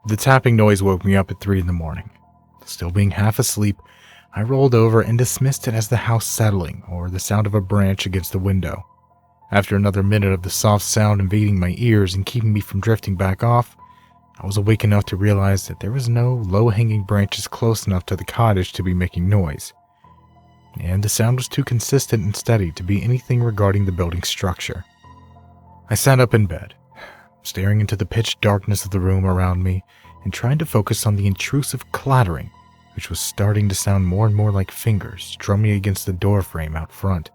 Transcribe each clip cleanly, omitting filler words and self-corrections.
The tapping noise woke me up at 3 in the morning. Still being half asleep, I rolled over and dismissed it as the house settling or the sound of a branch against the window. After another minute of the soft sound invading my ears and keeping me from drifting back off, I was awake enough to realize that there was no low-hanging branches close enough to the cottage to be making noise, and the sound was too consistent and steady to be anything regarding the building's structure. I sat up in bed, staring into the pitch darkness of the room around me and trying to focus on the intrusive clattering, which was starting to sound more and more like fingers drumming against the door frame out front.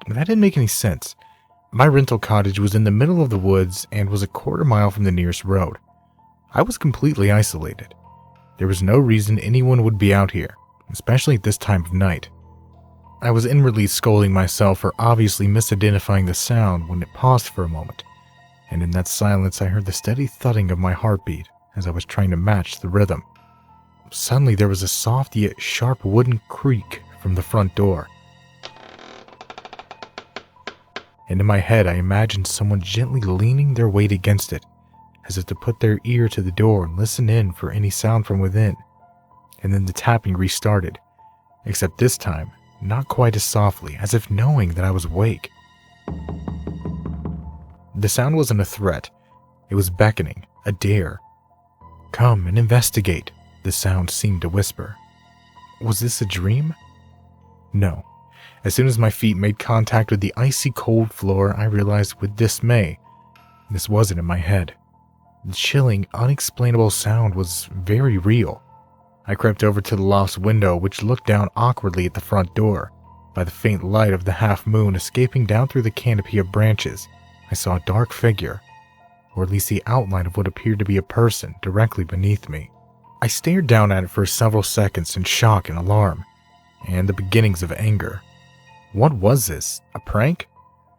That didn't make any sense. My rental cottage was in the middle of the woods and was a quarter mile from the nearest road. I was completely isolated. There was no reason anyone would be out here, especially at this time of night. I was inwardly scolding myself for obviously misidentifying the sound when it paused for a moment, and in that silence I heard the steady thudding of my heartbeat as I was trying to match the rhythm. Suddenly there was a soft yet sharp wooden creak from the front door. And in my head I imagined someone gently leaning their weight against it, as if to put their ear to the door and listen in for any sound from within. And then the tapping restarted, except this time, not quite as softly, as if knowing that I was awake. The sound wasn't a threat. It was beckoning, a dare. "Come and investigate," the sound seemed to whisper. Was this a dream? No. As soon as my feet made contact with the icy cold floor, I realized with dismay this wasn't in my head. The chilling, unexplainable sound was very real. I crept over to the loft's window, which looked down awkwardly at the front door. By the faint light of the half moon escaping down through the canopy of branches, I saw a dark figure, or at least the outline of what appeared to be a person, directly beneath me. I stared down at it for several seconds in shock and alarm, and the beginnings of anger. What was this? A prank?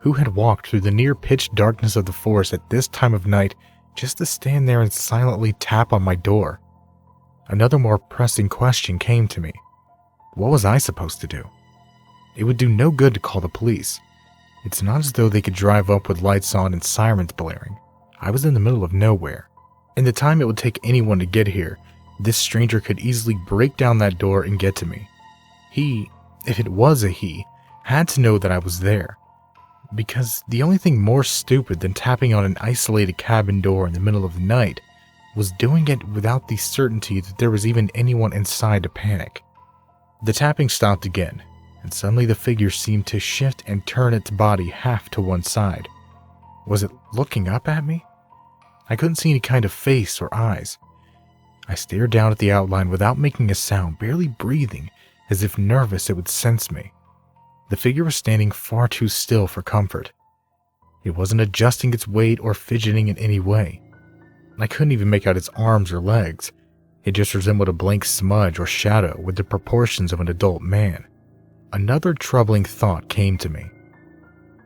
Who had walked through the near-pitch darkness of the forest at this time of night just to stand there and silently tap on my door? Another more pressing question came to me. What was I supposed to do? It would do no good to call the police. It's not as though they could drive up with lights on and sirens blaring. I was in the middle of nowhere. In the time it would take anyone to get here, this stranger could easily break down that door and get to me. He, if it was a he, had to know that I was there. Because the only thing more stupid than tapping on an isolated cabin door in the middle of the night was doing it without the certainty that there was even anyone inside to panic. The tapping stopped again, and suddenly the figure seemed to shift and turn its body half to one side. Was it looking up at me? I couldn't see any kind of face or eyes. I stared down at the outline without making a sound, barely breathing, as if nervous it would sense me. The figure was standing far too still for comfort. It wasn't adjusting its weight or fidgeting in any way. I couldn't even make out its arms or legs. It just resembled a blank smudge or shadow with the proportions of an adult man. Another troubling thought came to me.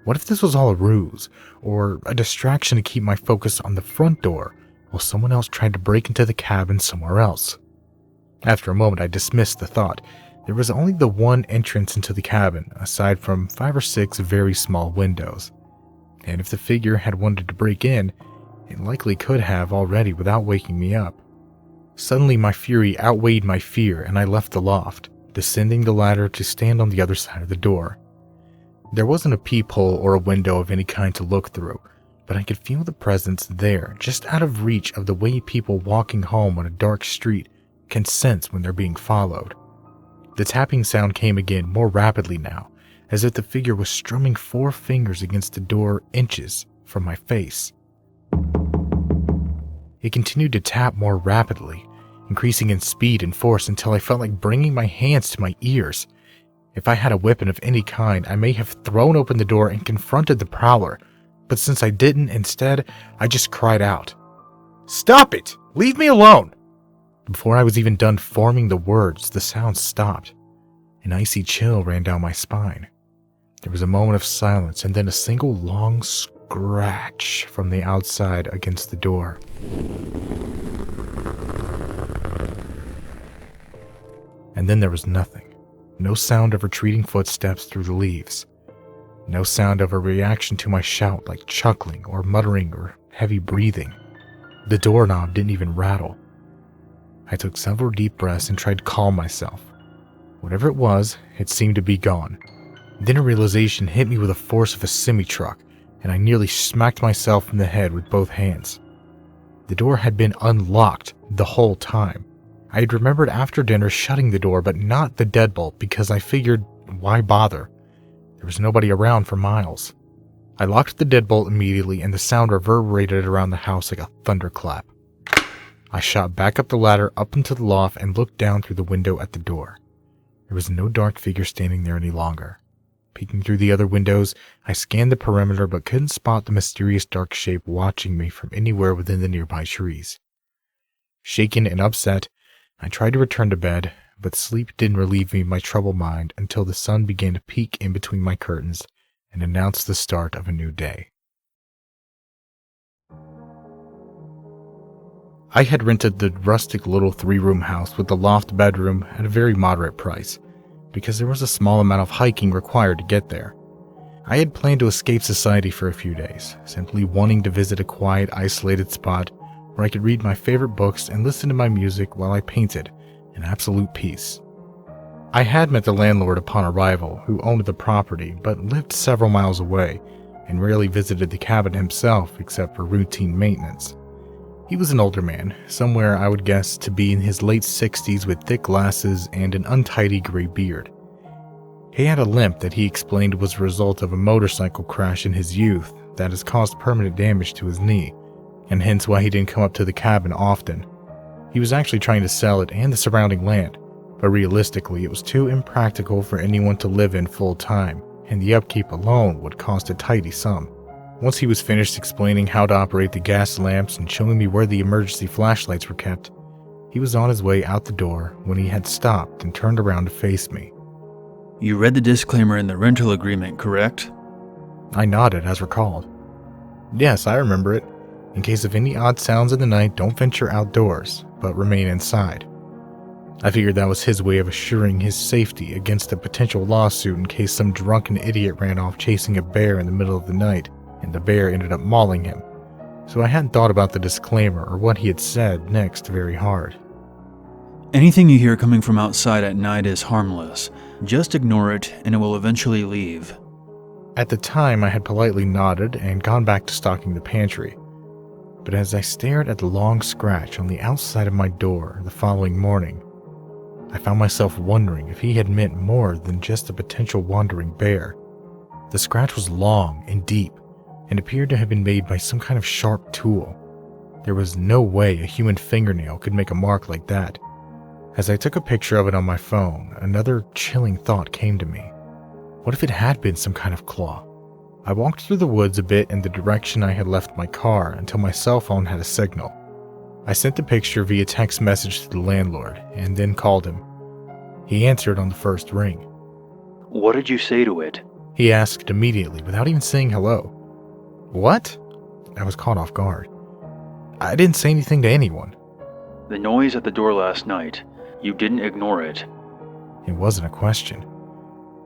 What if this was all a ruse, or a distraction to keep my focus on the front door while someone else tried to break into the cabin somewhere else? After a moment I dismissed the thought. There was only the one entrance into the cabin, aside from 5 or 6 very small windows. And if the figure had wanted to break in, it likely could have already without waking me up. Suddenly my fury outweighed my fear and I left the loft, descending the ladder to stand on the other side of the door. There wasn't a peephole or a window of any kind to look through, but I could feel the presence there, just out of reach of the way people walking home on a dark street can sense when they're being followed. The tapping sound came again, more rapidly now, as if the figure was strumming 4 fingers against the door inches from my face. It continued to tap more rapidly, increasing in speed and force until I felt like bringing my hands to my ears. If I had a weapon of any kind, I may have thrown open the door and confronted the prowler, but since I didn't, instead, I just cried out, "Stop it! Leave me alone!" Before I was even done forming the words, the sound stopped. An icy chill ran down my spine. There was a moment of silence and then a single long scratch from the outside against the door. And then there was nothing. No sound of retreating footsteps through the leaves. No sound of a reaction to my shout like chuckling or muttering or heavy breathing. The doorknob didn't even rattle. I took several deep breaths and tried to calm myself. Whatever it was, it seemed to be gone. Then a realization hit me with the force of a semi-truck, and I nearly smacked myself in the head with both hands. The door had been unlocked the whole time. I had remembered after dinner shutting the door, but not the deadbolt, because I figured, why bother? There was nobody around for miles. I locked the deadbolt immediately, and the sound reverberated around the house like a thunderclap. I shot back up the ladder up into the loft and looked down through the window at the door. There was no dark figure standing there any longer. Peeking through the other windows, I scanned the perimeter but couldn't spot the mysterious dark shape watching me from anywhere within the nearby trees. Shaken and upset, I tried to return to bed, but sleep didn't relieve me of my troubled mind until the sun began to peek in between my curtains and announce the start of a new day. I had rented the rustic little 3-room house with the loft bedroom at a very moderate price, because there was a small amount of hiking required to get there. I had planned to escape society for a few days, simply wanting to visit a quiet, isolated spot where I could read my favorite books and listen to my music while I painted, in absolute peace. I had met the landlord upon arrival, who owned the property but lived several miles away and rarely visited the cabin himself except for routine maintenance. He was an older man, somewhere I would guess to be in his late 60s with thick glasses and an untidy gray beard. He had a limp that he explained was a result of a motorcycle crash in his youth that has caused permanent damage to his knee, and hence why he didn't come up to the cabin often. He was actually trying to sell it and the surrounding land, but realistically it was too impractical for anyone to live in full time, and the upkeep alone would cost a tidy sum. Once he was finished explaining how to operate the gas lamps and showing me where the emergency flashlights were kept, he was on his way out the door when he had stopped and turned around to face me. You read the disclaimer in the rental agreement, correct? I nodded as recalled. Yes, I remember it. In case of any odd sounds in the night, don't venture outdoors, but remain inside. I figured that was his way of assuring his safety against a potential lawsuit in case some drunken idiot ran off chasing a bear in the middle of the night and the bear ended up mauling him. So I hadn't thought about the disclaimer or what he had said next very hard. Anything you hear coming from outside at night is harmless. Just ignore it and it will eventually leave. At the time, I had politely nodded and gone back to stocking the pantry. But as I stared at the long scratch on the outside of my door the following morning, I found myself wondering if he had meant more than just a potential wandering bear. The scratch was long and deep, and appeared to have been made by some kind of sharp tool. There was no way a human fingernail could make a mark like that. As I took a picture of it on my phone, another chilling thought came to me. What if it had been some kind of claw? I walked through the woods a bit in the direction I had left my car until my cell phone had a signal. I sent the picture via text message to the landlord and then called him. He answered on the first ring. What did you say to it? He asked immediately without even saying hello. What? I was caught off guard. I didn't say anything to anyone. The noise at the door last night. You didn't ignore it. It wasn't a question.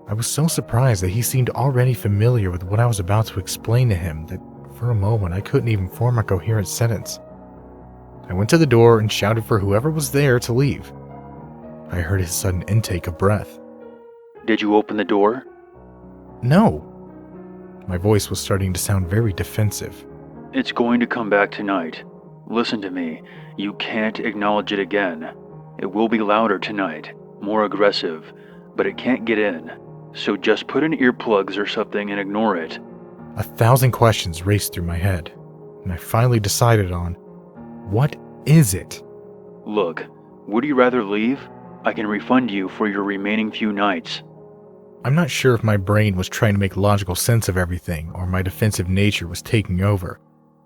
I was so surprised that he seemed already familiar with what I was about to explain to him that for a moment I couldn't even form a coherent sentence. I went to the door and shouted for whoever was there to leave. I heard his sudden intake of breath. Did you open the door? No. My voice was starting to sound very defensive. It's going to come back tonight. Listen to me. You can't acknowledge it again. It will be louder tonight, more aggressive, but it can't get in. So just put in earplugs or something and ignore it. 1,000 questions raced through my head, and I finally decided on, what is it? Look, would you rather leave? I can refund you for your remaining few nights. I'm not sure if my brain was trying to make logical sense of everything or my defensive nature was taking over,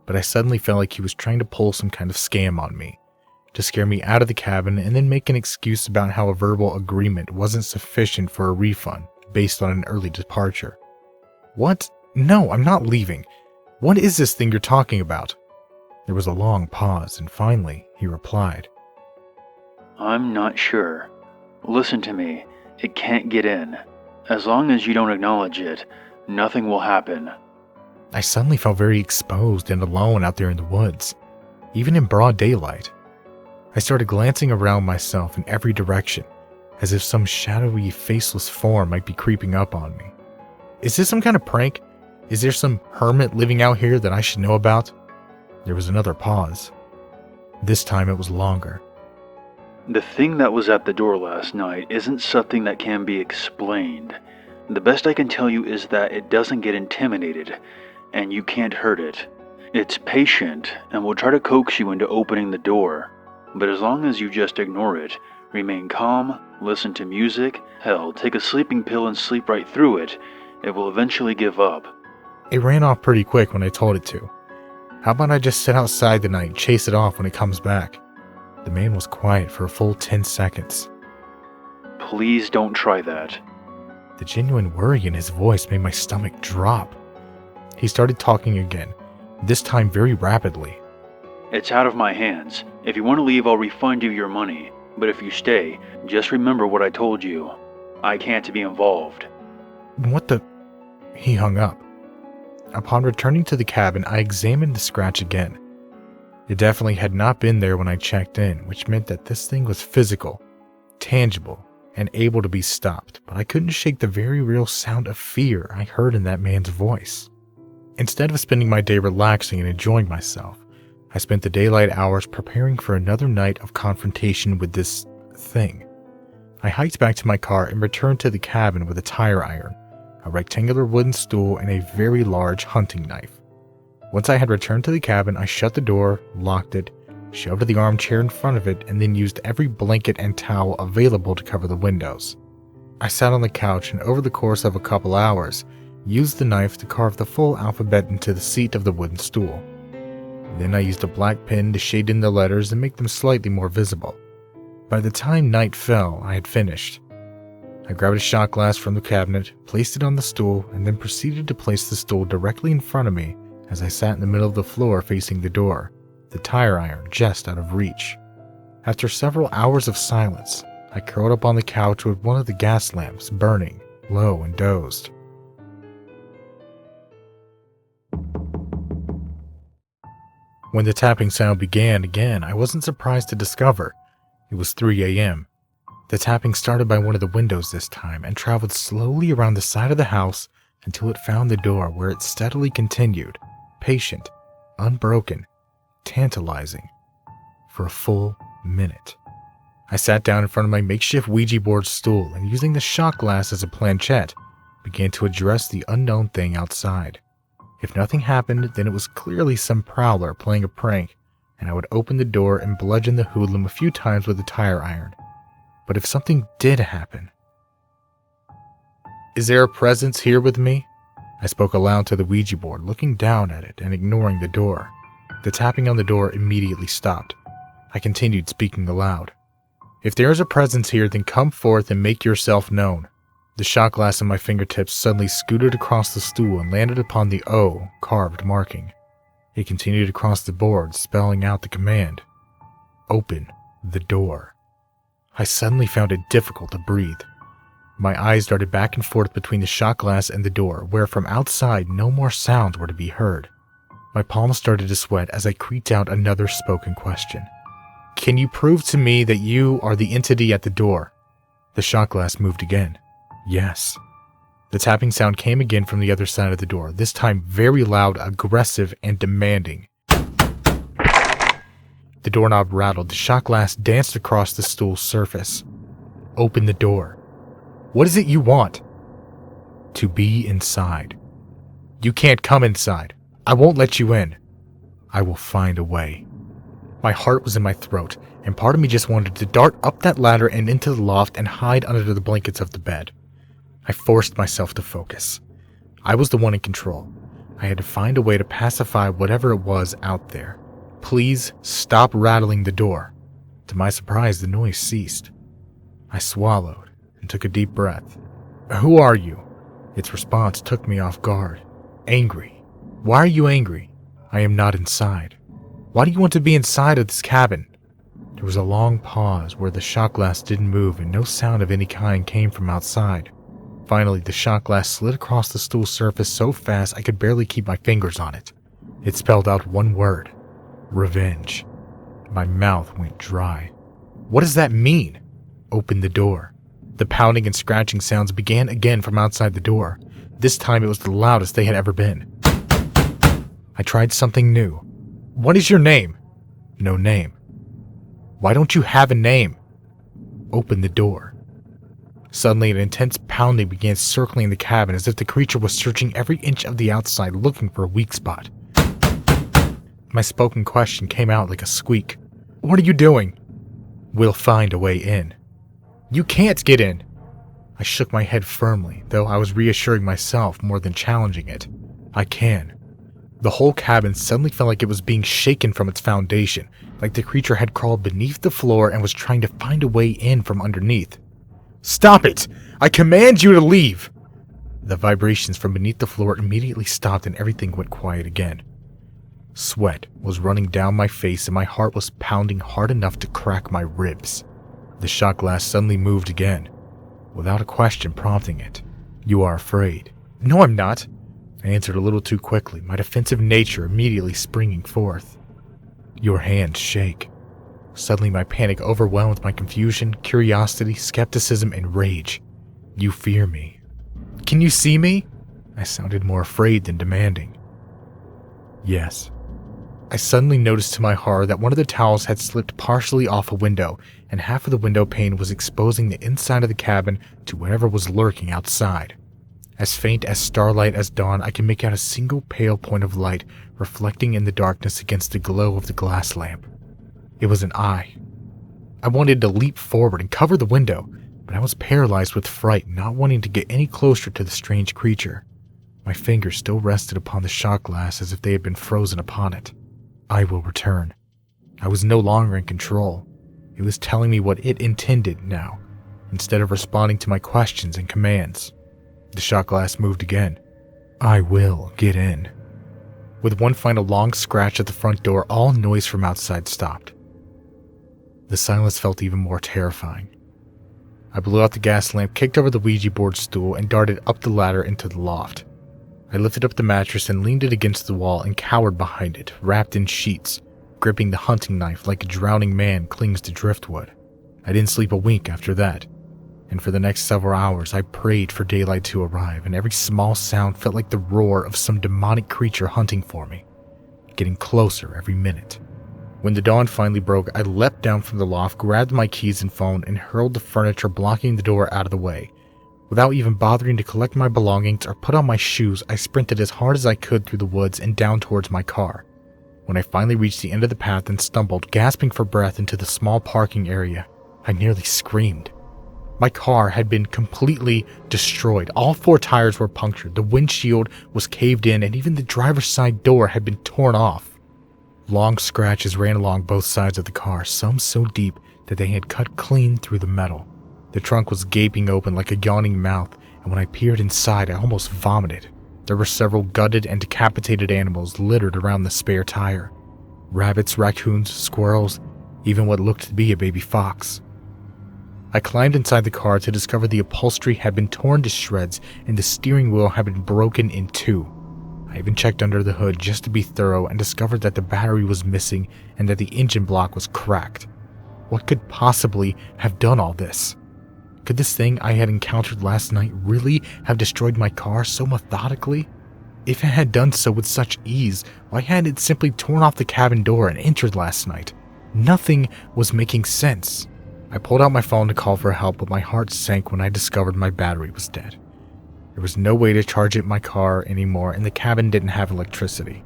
but I suddenly felt like he was trying to pull some kind of scam on me, to scare me out of the cabin and then make an excuse about how a verbal agreement wasn't sufficient for a refund based on an early departure. What? No, I'm not leaving. What is this thing you're talking about? There was a long pause, and finally he replied. I'm not sure. Listen to me. It can't get in. As long as you don't acknowledge it, nothing will happen. I suddenly felt very exposed and alone out there in the woods. even in broad daylight. I started glancing around myself in every direction, as if some shadowy, faceless form might be creeping up on me. Is this some kind of prank? Is there some hermit living out here that I should know about? There was another pause. This time it was longer. The thing that was at the door last night isn't something that can be explained. The best I can tell you is that it doesn't get intimidated, and you can't hurt it. It's patient, and will try to coax you into opening the door. But as long as you just ignore it, remain calm, listen to music, hell, take a sleeping pill and sleep right through it, it will eventually give up. It ran off pretty quick when I told it to. How about I just sit outside the night and chase it off when it comes back? The man was quiet for a full 10 seconds. Please don't try that. The genuine worry in his voice made my stomach drop. He started talking again, this time very rapidly. It's out of my hands. If you want to leave, I'll refund you your money. But if you stay, just remember what I told you. I can't be involved. What the... He hung up. Upon returning to the cabin, I examined the scratch again. It definitely had not been there when I checked in, which meant that this thing was physical, tangible, and able to be stopped, but I couldn't shake the very real sound of fear I heard in that man's voice. Instead of spending my day relaxing and enjoying myself, I spent the daylight hours preparing for another night of confrontation with this thing. I hiked back to my car and returned to the cabin with a tire iron, a rectangular wooden stool, and a very large hunting knife. Once I had returned to the cabin, I shut the door, locked it, shoved the armchair in front of it, and then used every blanket and towel available to cover the windows. I sat on the couch and over the course of a couple hours, used the knife to carve the full alphabet into the seat of the wooden stool. Then I used a black pen to shade in the letters and make them slightly more visible. By the time night fell, I had finished. I grabbed a shot glass from the cabinet, placed it on the stool, and then proceeded to place the stool directly in front of me as I sat in the middle of the floor facing the door, the tire iron just out of reach. After several hours of silence, I curled up on the couch with one of the gas lamps burning low and dozed. When the tapping sound began again, I wasn't surprised to discover it was 3 a.m. The tapping started by one of the windows this time and traveled slowly around the side of the house until it found the door, where it steadily continued, patient, unbroken, tantalizing, for a full minute. I sat down in front of my makeshift Ouija board stool and, using the shot glass as a planchette, began to address the unknown thing outside. If nothing happened, then it was clearly some prowler playing a prank, and I would open the door and bludgeon the hoodlum a few times with a tire iron. But if something did happen... "Is there a presence here with me?" I spoke aloud to the Ouija board, looking down at it and ignoring the door. The tapping on the door immediately stopped. I continued speaking aloud. "If there is a presence here, then come forth and make yourself known." The shot glass in my fingertips suddenly scooted across the stool and landed upon the O carved marking. It continued across the board, spelling out the command, "Open the door." I suddenly found it difficult to breathe. My eyes darted back and forth between the shot glass and the door, where from outside no more sounds were to be heard. My palms started to sweat as I creaked out another spoken question. "Can you prove to me that you are the entity at the door?" The shot glass moved again. Yes. The tapping sound came again from the other side of the door, this time very loud, aggressive, and demanding. The doorknob rattled, the shot glass danced across the stool's surface. "Open the door." "What is it you want?" "To be inside." "You can't come inside. I won't let you in." "I will find a way." My heart was in my throat, and part of me just wanted to dart up that ladder and into the loft and hide under the blankets of the bed. I forced myself to focus. I was the one in control. I had to find a way to pacify whatever it was out there. "Please stop rattling the door." To my surprise, the noise ceased. I swallowed and took a deep breath. "Who are you?" Its response took me off guard. "Angry." "Why are you angry?" "I am not inside." "Why do you want to be inside of this cabin?" There was a long pause where the shot glass didn't move and no sound of any kind came from outside. Finally, the shot glass slid across the stool's surface so fast I could barely keep my fingers on it. It spelled out one word: Revenge. My mouth went dry. What does that mean? Opened the door. The pounding and scratching sounds began again from outside the door. This time it was the loudest they had ever been. I tried something new. What is your name? No name. Why don't you have a name? Opened the door. Suddenly an intense pounding began circling the cabin as if the creature was searching every inch of the outside looking for a weak spot. My spoken question came out like a squeak. What are you doing? We'll find a way in. You can't get in. I shook my head firmly, though I was reassuring myself more than challenging it. I can. The whole cabin suddenly felt like it was being shaken from its foundation, like the creature had crawled beneath the floor and was trying to find a way in from underneath. Stop it! I command you to leave! The vibrations from beneath the floor immediately stopped and everything went quiet again. Sweat was running down my face and my heart was pounding hard enough to crack my ribs. The shot glass suddenly moved again, without a question prompting it. You are afraid. No, I'm not. I answered a little too quickly, my defensive nature immediately springing forth. Your hands shake. Suddenly my panic overwhelmed my confusion, curiosity, skepticism, and rage. You fear me. Can you see me? I sounded more afraid than demanding. Yes. I suddenly noticed to my horror that one of the towels had slipped partially off a window, and half of the window pane was exposing the inside of the cabin to whatever was lurking outside. As faint as starlight as dawn, I could make out a single pale point of light reflecting in the darkness against the glow of the glass lamp. It was an eye. I wanted to leap forward and cover the window, but I was paralyzed with fright, not wanting to get any closer to the strange creature. My fingers still rested upon the shot glass as if they had been frozen upon it. I will return. I was no longer in control. It was telling me what it intended now, instead of responding to my questions and commands. The shot glass moved again. I will get in. With one final long scratch at the front door, all noise from outside stopped. The silence felt even more terrifying. I blew out the gas lamp, kicked over the Ouija board stool, and darted up the ladder into the loft. I lifted up the mattress and leaned it against the wall and cowered behind it, wrapped in sheets, gripping the hunting knife like a drowning man clings to driftwood. I didn't sleep a wink after that, and for the next several hours I prayed for daylight to arrive, and every small sound felt like the roar of some demonic creature hunting for me, getting closer every minute. When the dawn finally broke, I leapt down from the loft, grabbed my keys and phone, and hurled the furniture blocking the door out of the way. Without even bothering to collect my belongings or put on my shoes, I sprinted as hard as I could through the woods and down towards my car. When I finally reached the end of the path and stumbled, gasping for breath, into the small parking area, I nearly screamed. My car had been completely destroyed. All 4 tires were punctured, the windshield was caved in, and even the driver's side door had been torn off. Long scratches ran along both sides of the car, some so deep that they had cut clean through the metal. The trunk was gaping open like a yawning mouth, and when I peered inside, I almost vomited. There were several gutted and decapitated animals littered around the spare tire. Rabbits, raccoons, squirrels, even what looked to be a baby fox. I climbed inside the car to discover the upholstery had been torn to shreds and the steering wheel had been broken in 2. I even checked under the hood just to be thorough and discovered that the battery was missing and that the engine block was cracked. What could possibly have done all this? Could this thing I had encountered last night really have destroyed my car so methodically? If it had done so with such ease, why hadn't it simply torn off the cabin door and entered last night? Nothing was making sense. I pulled out my phone to call for help, but my heart sank when I discovered my battery was dead. There was no way to charge it in my car anymore, and the cabin didn't have electricity.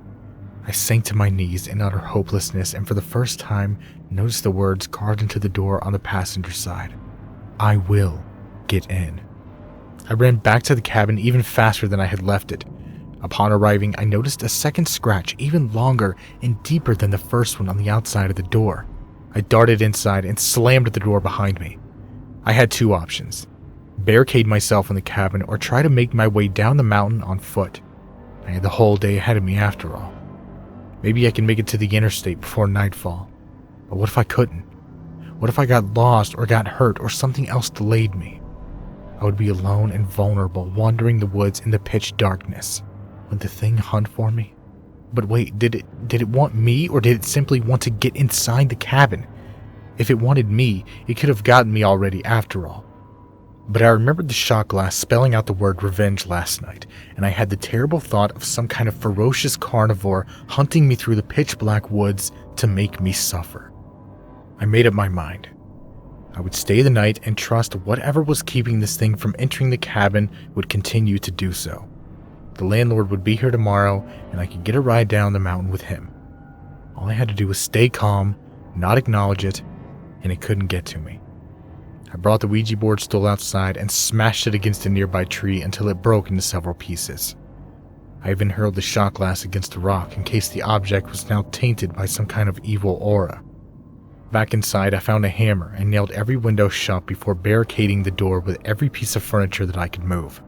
I sank to my knees in utter hopelessness and for the first time noticed the words carved into the door on the passenger side. I will get in. I ran back to the cabin even faster than I had left it. Upon arriving, I noticed a second scratch, even longer and deeper than the first one on the outside of the door. I darted inside and slammed the door behind me. I had 2 options: barricade myself in the cabin or try to make my way down the mountain on foot. I had the whole day ahead of me after all. Maybe I can make it to the interstate before nightfall. But what if I couldn't? What if I got lost or got hurt or something else delayed me? I would be alone and vulnerable, wandering the woods in the pitch darkness. Would the thing hunt for me? But wait, did it want me, or did it simply want to get inside the cabin? If it wanted me, it could have gotten me already after all. But I remembered the shot glass spelling out the word revenge last night, and I had the terrible thought of some kind of ferocious carnivore hunting me through the pitch black woods to make me suffer. I made up my mind. I would stay the night and trust whatever was keeping this thing from entering the cabin would continue to do so. The landlord would be here tomorrow, and I could get a ride down the mountain with him. All I had to do was stay calm, not acknowledge it, and it couldn't get to me. I brought the Ouija board stool outside and smashed it against a nearby tree until it broke into several pieces. I even hurled the shot glass against a rock in case the object was now tainted by some kind of evil aura. Back inside, I found a hammer and nailed every window shut before barricading the door with every piece of furniture that I could move.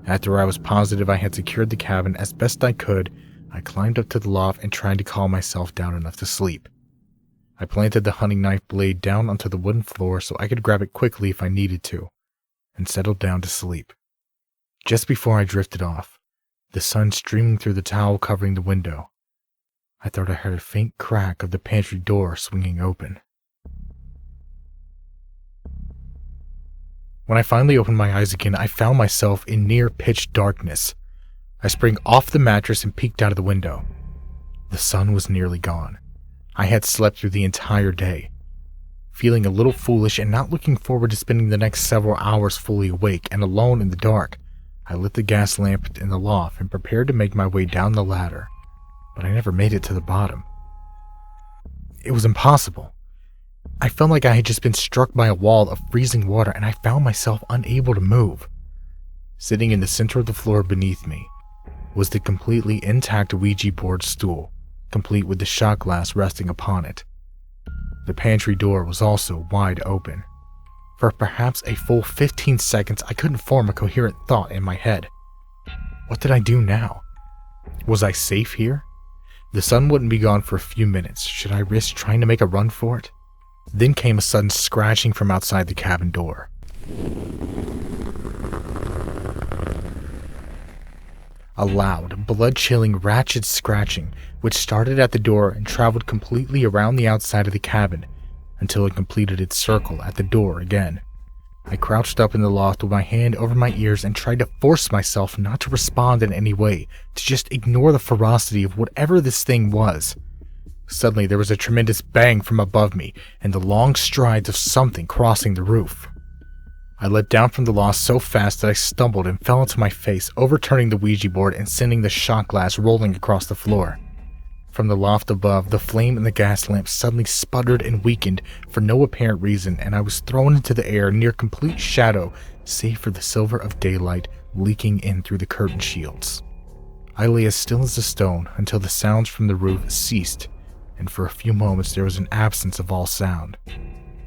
After I was positive I had secured the cabin as best I could, I climbed up to the loft and tried to calm myself down enough to sleep. I planted the hunting knife blade down onto the wooden floor so I could grab it quickly if I needed to, and settled down to sleep. Just before I drifted off, the sun streaming through the towel covering the window, I thought I heard a faint crack of the pantry door swinging open. When I finally opened my eyes again, I found myself in near pitch darkness. I sprang off the mattress and peeked out of the window. The sun was nearly gone. I had slept through the entire day. Feeling a little foolish and not looking forward to spending the next several hours fully awake and alone in the dark, I lit the gas lamp in the loft and prepared to make my way down the ladder, but I never made it to the bottom. It was impossible. I felt like I had just been struck by a wall of freezing water, and I found myself unable to move. Sitting in the center of the floor beneath me was the completely intact Ouija board stool, complete with the shot glass resting upon it. The pantry door was also wide open. For perhaps a full 15 seconds, I couldn't form a coherent thought in my head. What did I do now? Was I safe here? The sun wouldn't be gone for a few minutes. Should I risk trying to make a run for it? Then came a sudden scratching from outside the cabin door. A loud, blood-chilling, ratchet scratching, which started at the door and traveled completely around the outside of the cabin until it completed its circle at the door again. I crouched up in the loft with my hand over my ears and tried to force myself not to respond in any way, to just ignore the ferocity of whatever this thing was. Suddenly there was a tremendous bang from above me and the long strides of something crossing the roof. I let down from the loft so fast that I stumbled and fell onto my face, overturning the Ouija board and sending the shot glass rolling across the floor. From the loft above, the flame in the gas lamp suddenly sputtered and weakened for no apparent reason, and I was thrown into the air near complete shadow, save for the silver of daylight leaking in through the curtain shields. I lay as still as a stone until the sounds from the roof ceased, and for a few moments there was an absence of all sound.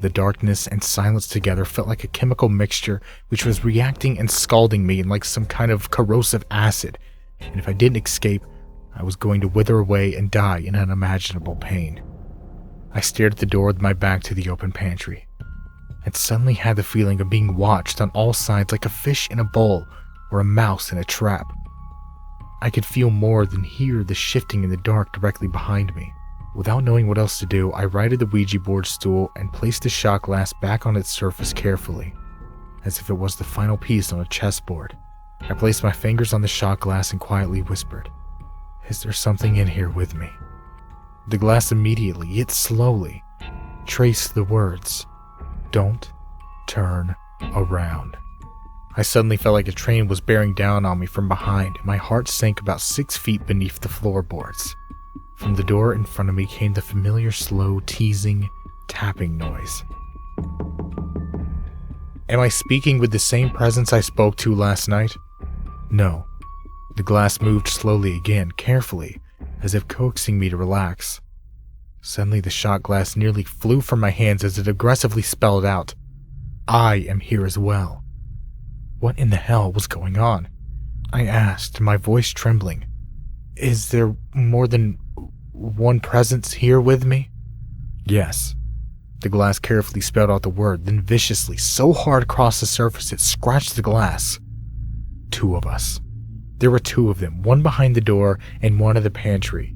The darkness and silence together felt like a chemical mixture which was reacting and scalding me like some kind of corrosive acid, and if I didn't escape, I was going to wither away and die in unimaginable pain. I stared at the door with my back to the open pantry, and suddenly had the feeling of being watched on all sides like a fish in a bowl or a mouse in a trap. I could feel more than hear the shifting in the dark directly behind me. Without knowing what else to do, I righted the Ouija board stool and placed the shot glass back on its surface carefully, as if it was the final piece on a chessboard. I placed my fingers on the shot glass and quietly whispered, "Is there something in here with me?" The glass immediately, yet slowly, traced the words, "Don't turn around." I suddenly felt like a train was bearing down on me from behind, and my heart sank about 6 feet beneath the floorboards. From the door in front of me came the familiar slow, teasing, tapping noise. Am I speaking with the same presence I spoke to last night? No. The glass moved slowly again, carefully, as if coaxing me to relax. Suddenly the shot glass nearly flew from my hands as it aggressively spelled out, "I am here as well." What in the hell was going on? I asked, my voice trembling. Is there more than one presence here with me? Yes. The glass carefully spelled out the word, then viciously, so hard across the surface it scratched the glass. 2 of us. There were two of them, one behind the door and one in the pantry.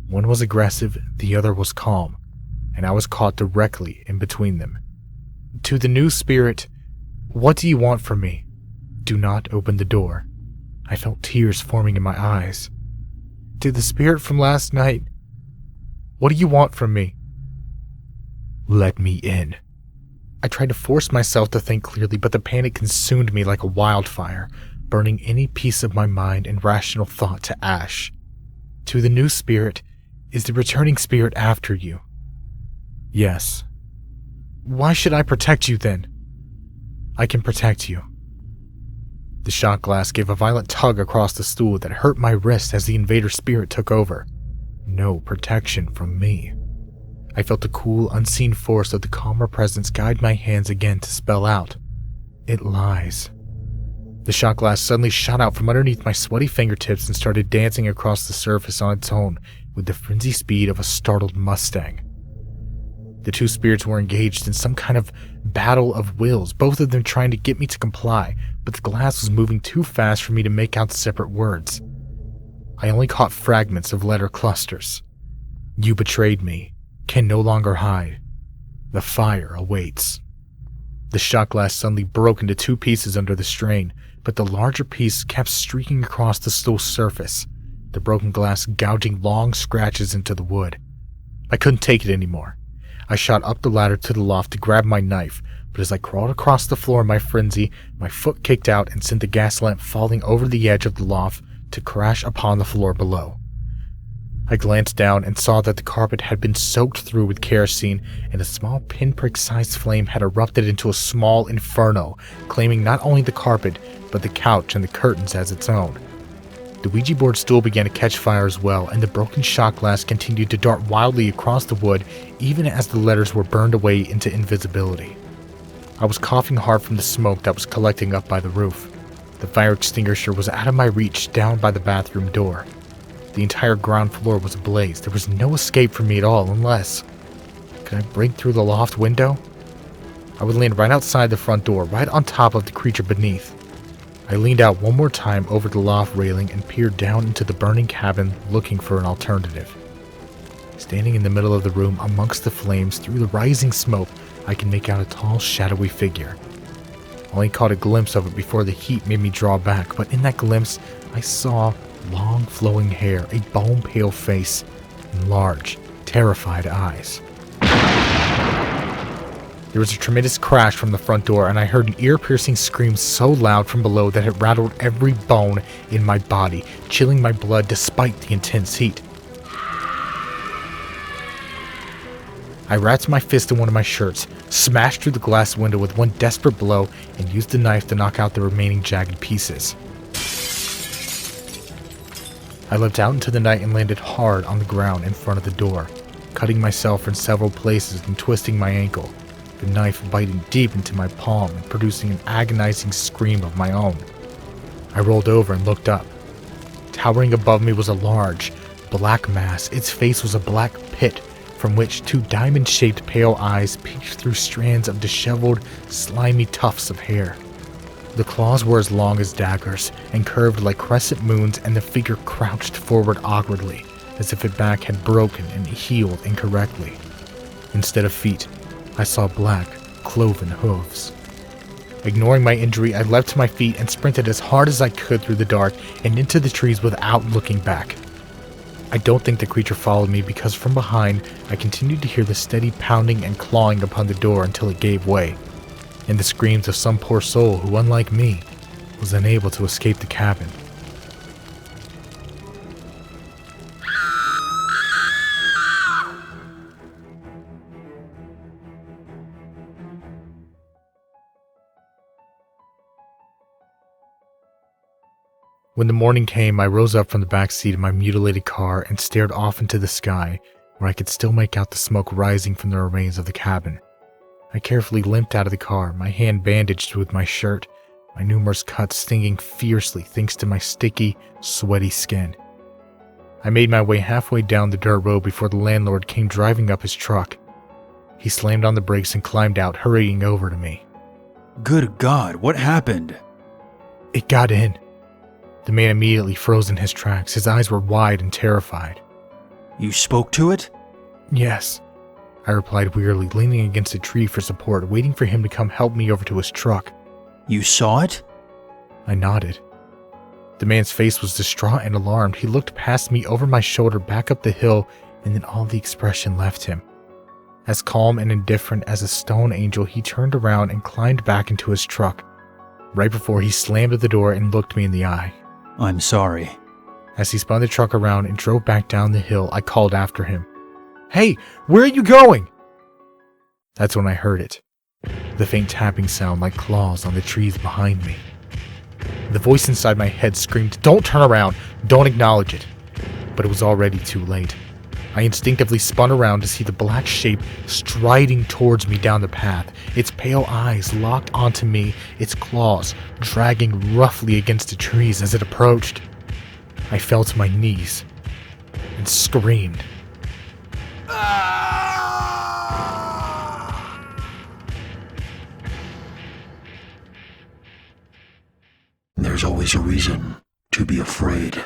One was aggressive, the other was calm, and I was caught directly in between them. To the new spirit, what do you want from me? Do not open the door. I felt tears forming in my eyes. To the spirit from last night, what do you want from me? Let me in. I tried to force myself to think clearly, but the panic consumed me like a wildfire, burning any piece of my mind and rational thought to ash. To the new spirit, is the returning spirit after you? Yes. Why should I protect you then? I can protect you. The shot glass gave a violent tug across the stool that hurt my wrist as the invader spirit took over. No protection from me. I felt the cool, unseen force of the calmer presence guide my hands again to spell out, "It lies." The shot glass suddenly shot out from underneath my sweaty fingertips and started dancing across the surface on its own with the frenzy speed of a startled Mustang. The two spirits were engaged in some kind of battle of wills, both of them trying to get me to comply, but the glass was moving too fast for me to make out separate words. I only caught fragments of letter clusters. You betrayed me. Can no longer hide. The fire awaits. The shot glass suddenly broke into two pieces under the strain, but the larger piece kept streaking across the stool's surface, the broken glass gouging long scratches into the wood. I couldn't take it anymore. I shot up the ladder to the loft to grab my knife, but as I crawled across the floor in my frenzy, my foot kicked out and sent the gas lamp falling over the edge of the loft to crash upon the floor below. I glanced down and saw that the carpet had been soaked through with kerosene, and a small pinprick-sized flame had erupted into a small inferno, claiming not only the carpet, but the couch and the curtains as its own. The Ouija board stool began to catch fire as well, and the broken shot glass continued to dart wildly across the wood, even as the letters were burned away into invisibility. I was coughing hard from the smoke that was collecting up by the roof. The fire extinguisher was out of my reach down by the bathroom door. The entire ground floor was ablaze. There was no escape for me at all unless... Could I break through the loft window? I would land right outside the front door, right on top of the creature beneath. I leaned out one more time over the loft railing and peered down into the burning cabin looking for an alternative. Standing in the middle of the room amongst the flames through the rising smoke, I could make out a tall, shadowy figure. I only caught a glimpse of it before the heat made me draw back, but in that glimpse, I saw long flowing hair, a bone-pale face, and large, terrified eyes. There was a tremendous crash from the front door, and I heard an ear-piercing scream so loud from below that it rattled every bone in my body, chilling my blood despite the intense heat. I wrapped my fist in one of my shirts, smashed through the glass window with one desperate blow, and used the knife to knock out the remaining jagged pieces. I leapt out into the night and landed hard on the ground in front of the door, cutting myself in several places and twisting my ankle, the knife biting deep into my palm and producing an agonizing scream of my own. I rolled over and looked up. Towering above me was a large, black mass. Its face was a black pit from which two diamond-shaped pale eyes peeked through strands of disheveled, slimy tufts of hair. The claws were as long as daggers and curved like crescent moons, and the figure crouched forward awkwardly, as if its back had broken and healed incorrectly. Instead of feet, I saw black, cloven hooves. Ignoring my injury, I leapt to my feet and sprinted as hard as I could through the dark and into the trees without looking back. I don't think the creature followed me because from behind, I continued to hear the steady pounding and clawing upon the door until it gave way, and the screams of some poor soul who, unlike me, was unable to escape the cabin. When the morning came, I rose up from the back seat of my mutilated car and stared off into the sky, where I could still make out the smoke rising from the remains of the cabin. I carefully limped out of the car, my hand bandaged with my shirt, my numerous cuts stinging fiercely thanks to my sticky, sweaty skin. I made my way halfway down the dirt road before the landlord came driving up his truck. He slammed on the brakes and climbed out, hurrying over to me. Good God, what happened? It got in. The man immediately froze in his tracks. His eyes were wide and terrified. You spoke to it? Yes, I replied wearily, leaning against a tree for support, waiting for him to come help me over to his truck. You saw it? I nodded. The man's face was distraught and alarmed. He looked past me over my shoulder back up the hill, and then all the expression left him. As calm and indifferent as a stone angel, he turned around and climbed back into his truck, right before he slammed the door and looked me in the eye. I'm sorry. As he spun the truck around and drove back down the hill, I called after him. Hey, where are you going? That's when I heard it. The faint tapping sound like claws on the trees behind me. The voice inside my head screamed, "Don't turn around, don't acknowledge it." But it was already too late. I instinctively spun around to see the black shape striding towards me down the path, its pale eyes locked onto me, its claws dragging roughly against the trees as it approached. I fell to my knees and screamed. There's always a reason to be afraid.